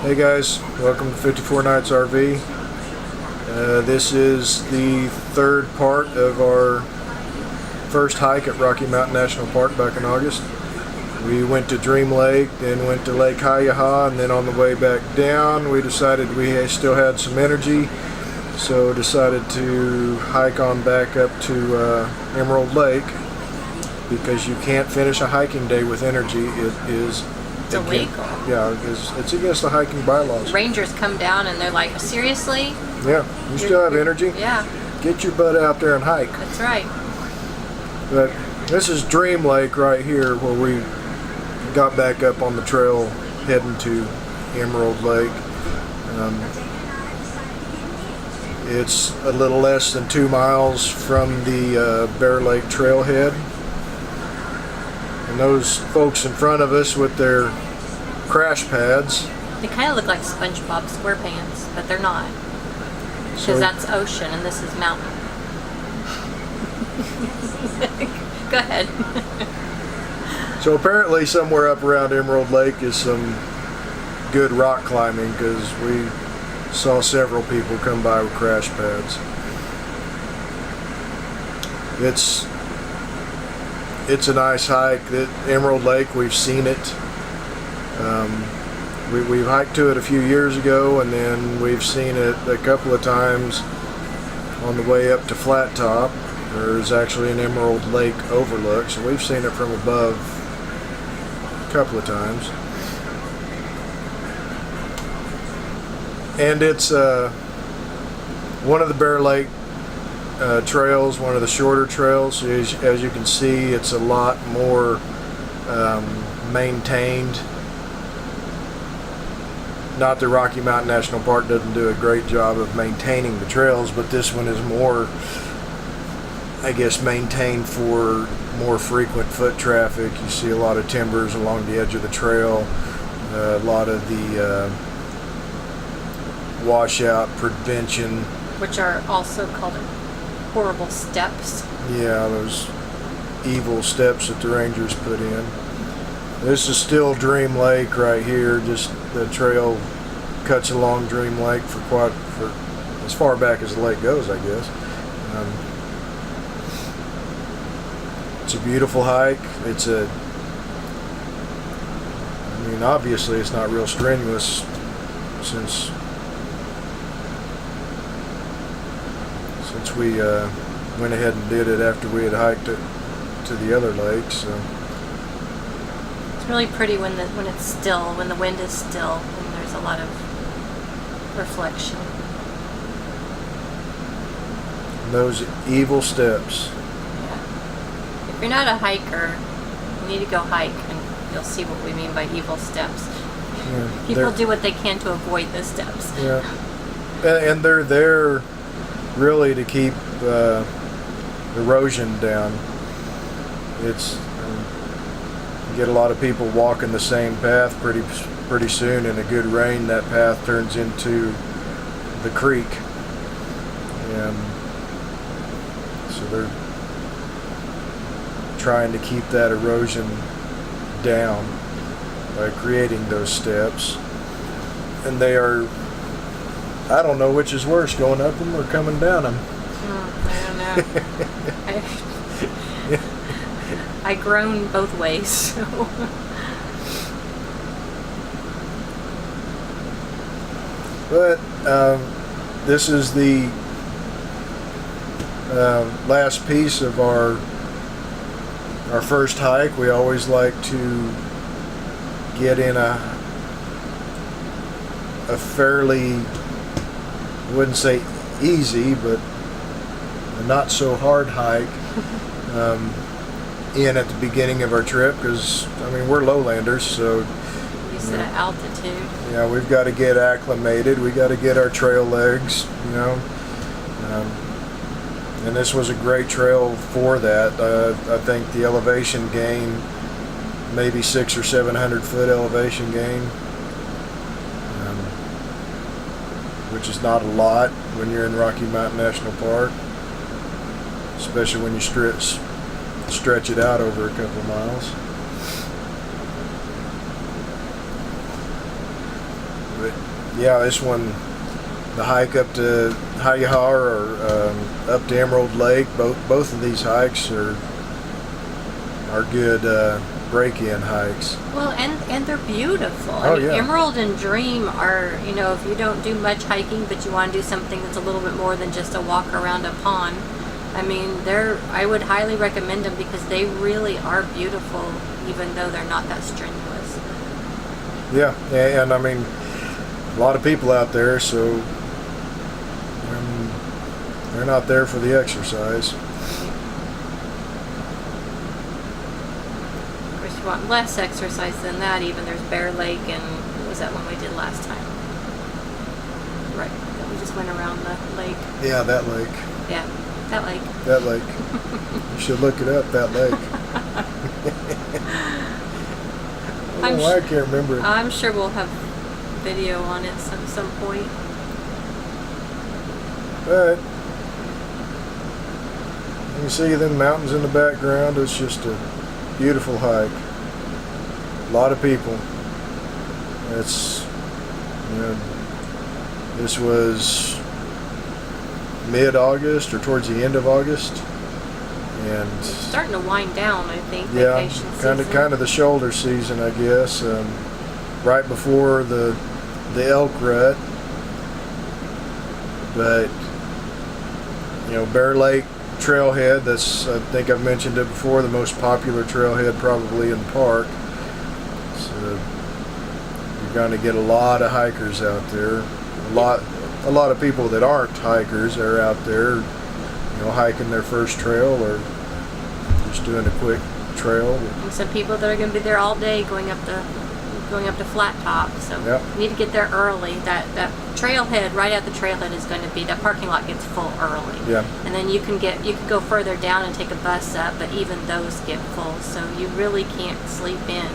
Hey guys, welcome to 54 Nights RV. This is the third part of our first hike at Rocky Mountain National Park back in August. We went to Dream Lake, then went to Lake Hiyaha, and then on the way back down we decided we still had some energy, so decided to hike on back up to Emerald Lake, because you can't finish a hiking day with energy. It is It's illegal. Yeah, it's against the hiking bylaws. Rangers come down and they're like, seriously? Yeah, you still have energy? Yeah. Get your butt out there and hike. That's right. But this is Dream Lake right here, where we got back up on the trail heading to Emerald Lake. It's a little less than 2 miles from the Bear Lake trailhead. And those folks in front of us with their crash pads. They kind of look like SpongeBob SquarePants, but they're not. Because So- that's ocean and this is mountain. Go ahead. So apparently somewhere up around Emerald Lake is some good rock climbing, because we saw several people come by with crash pads. It's a nice hike. Emerald Lake, we've seen it. We've hiked to it a few years ago, and then we've seen it a couple of times on the way up to Flat Top. There's actually an Emerald Lake overlook, so we've seen it from above a couple of times. And it's one of the Bear Lake trails, one of the shorter trails. As you can see, it's a lot more maintained. Not that Rocky Mountain National Park doesn't do a great job of maintaining the trails, but this one is more, I guess, maintained for more frequent foot traffic. You see a lot of timbers along the edge of the trail, a lot of the washout prevention. Which are also called horrible steps. Yeah, those evil steps that the Rangers put in. This is still Dream Lake right here. Just the trail cuts along Dream Lake for as far back as the lake goes, I guess. It's a beautiful hike. Obviously it's not real strenuous, since we went ahead and did it after we had hiked it to the other lakes. So. It's really pretty when it's still, when the wind is still, and there's a lot of reflection. Those evil steps. Yeah. If you're not a hiker, you need to go hike, and you'll see what we mean by evil steps. Yeah, People do what they can to avoid the steps. Yeah, and they're there really to keep erosion down. It's you get a lot of people walking the same path. Pretty soon, in a good rain, that path turns into the creek, and so they're trying to keep that erosion down by creating those steps. And they are, I don't know which is worse, going up them or coming down them. I don't know. I groan both ways, so. But this is the last piece of our first hike. We always like to get in a fairly, I wouldn't say easy, but a not so hard hike in at the beginning of our trip, because we're lowlanders, so Used to altitude. yeah, we've got to get acclimated. We got to get our trail legs, and this was a great trail for that. I think the elevation gain, maybe 600 or 700 foot elevation gain, which is not a lot when you're in Rocky Mountain National Park, especially when you stretch it out over a couple miles. But yeah, this one, the hike up to Hiyaha or up to Emerald Lake, both of these hikes are good break-in hikes. Well, and they're beautiful. Oh, I mean, yeah. Emerald and Dream are, you know, if you don't do much hiking, but you want to do something that's a little bit more than just a walk around a pond, I mean, I would highly recommend them because they really are beautiful, even though they're not that strenuous. Yeah, and I mean, a lot of people out there, so they're not there for the exercise. Of course, you want less exercise than that. Even there's Bear Lake, and what was that one we did last time? Right, that we just went around the lake. Yeah, that lake. Yeah, that lake. That lake. You should look it up, that lake. I don't know why I can't remember it. I'm sure we'll have video on it some point. But you can see them mountains in the background. It's just a beautiful hike. A lot of people. It's, you know, this was mid-August or towards the end of August, and It's starting to wind down, I think. yeah, Vacation season. kind of the shoulder season, I guess. Right before the elk rut, but you know, Bear Lake trailhead. That's, I think I've mentioned it before, the most popular trailhead probably in the park. So you're going to get a lot of hikers out there. A lot of people that aren't hikers are out there, you know, hiking their first trail or just doing a quick trail. And some people that are going to be there all day going up to Flat Top. So Yep. you need to get there early. That trailhead, right at the trailhead, is going to be, that parking lot gets full early. Yeah. And then you can go further down and take a bus up, but even those get full. So you really can't sleep in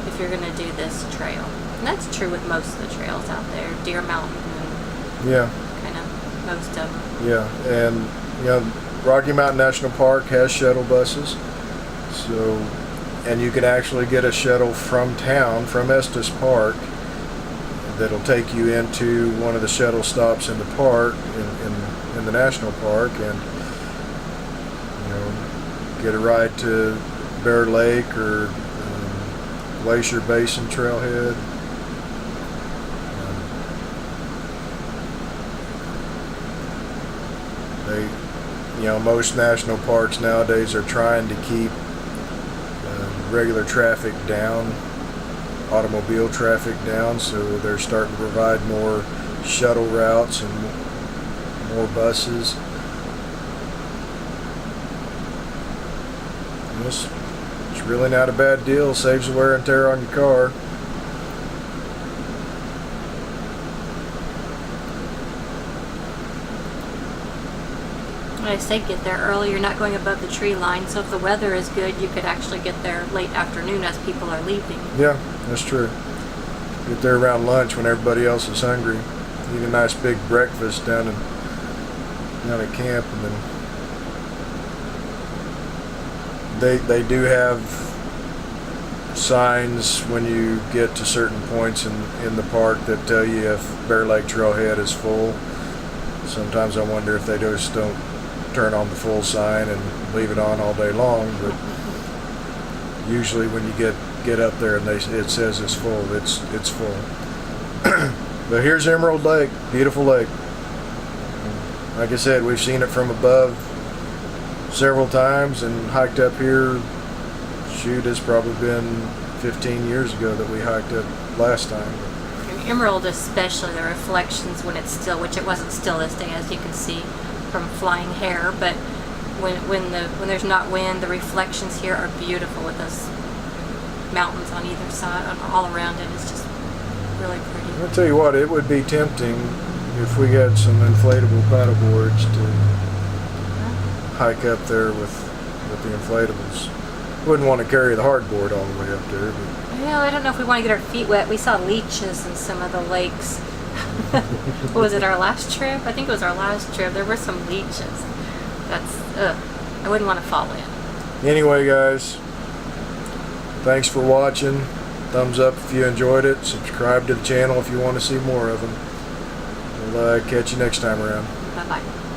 if you're going to do this trail. And that's true with most of the trails out there. Deer Mountain and Yeah. kind of most of them. Yeah, and you know, Rocky Mountain National Park has shuttle buses, so, and you can actually get a shuttle from town, from Estes Park, that'll take you into one of the shuttle stops in the park, in the national park, and you know, get a ride to Bear Lake or Glacier Basin Trailhead. You know, most national parks nowadays are trying to keep regular traffic down, automobile traffic down, so they're starting to provide more shuttle routes and more buses. And it's really not a bad deal. Saves the wear and tear on your car. I say get there early. You're not going above the tree line, so if the weather is good, you could actually get there late afternoon as people are leaving. Yeah, that's true. Get there around lunch when everybody else is hungry. Eat a nice big breakfast down at camp, and then they do have signs when you get to certain points in the park that tell you if Bear Lake Trailhead is full. Sometimes I wonder if they just don't turn on the full sign and leave it on all day long, but usually when you get up there and it says it's full, it's full. But here's Emerald Lake, beautiful lake. Like I said, we've seen it from above several times and hiked up here. Shoot, it's probably been 15 years ago that we hiked up last time. And Emerald especially, the reflections when it's still, which it wasn't still this day as you can see from flying hair, but when there's not wind, the reflections here are beautiful with those mountains on either side, all around it. It's just really pretty. I'll tell you what, it would be tempting if we had some inflatable paddle boards to hike up there with the inflatables. Wouldn't want to carry the hardboard all the way up there, but Well, I don't know if we want to get our feet wet. We saw leeches in some of the lakes. What was it, our last trip? I think it was our last trip. There were some leeches. I wouldn't want to fall in. anyway, guys, thanks for watching. Thumbs up if you enjoyed it. Subscribe to the channel if you want to see more of them. We'll catch you next time around. Bye-bye.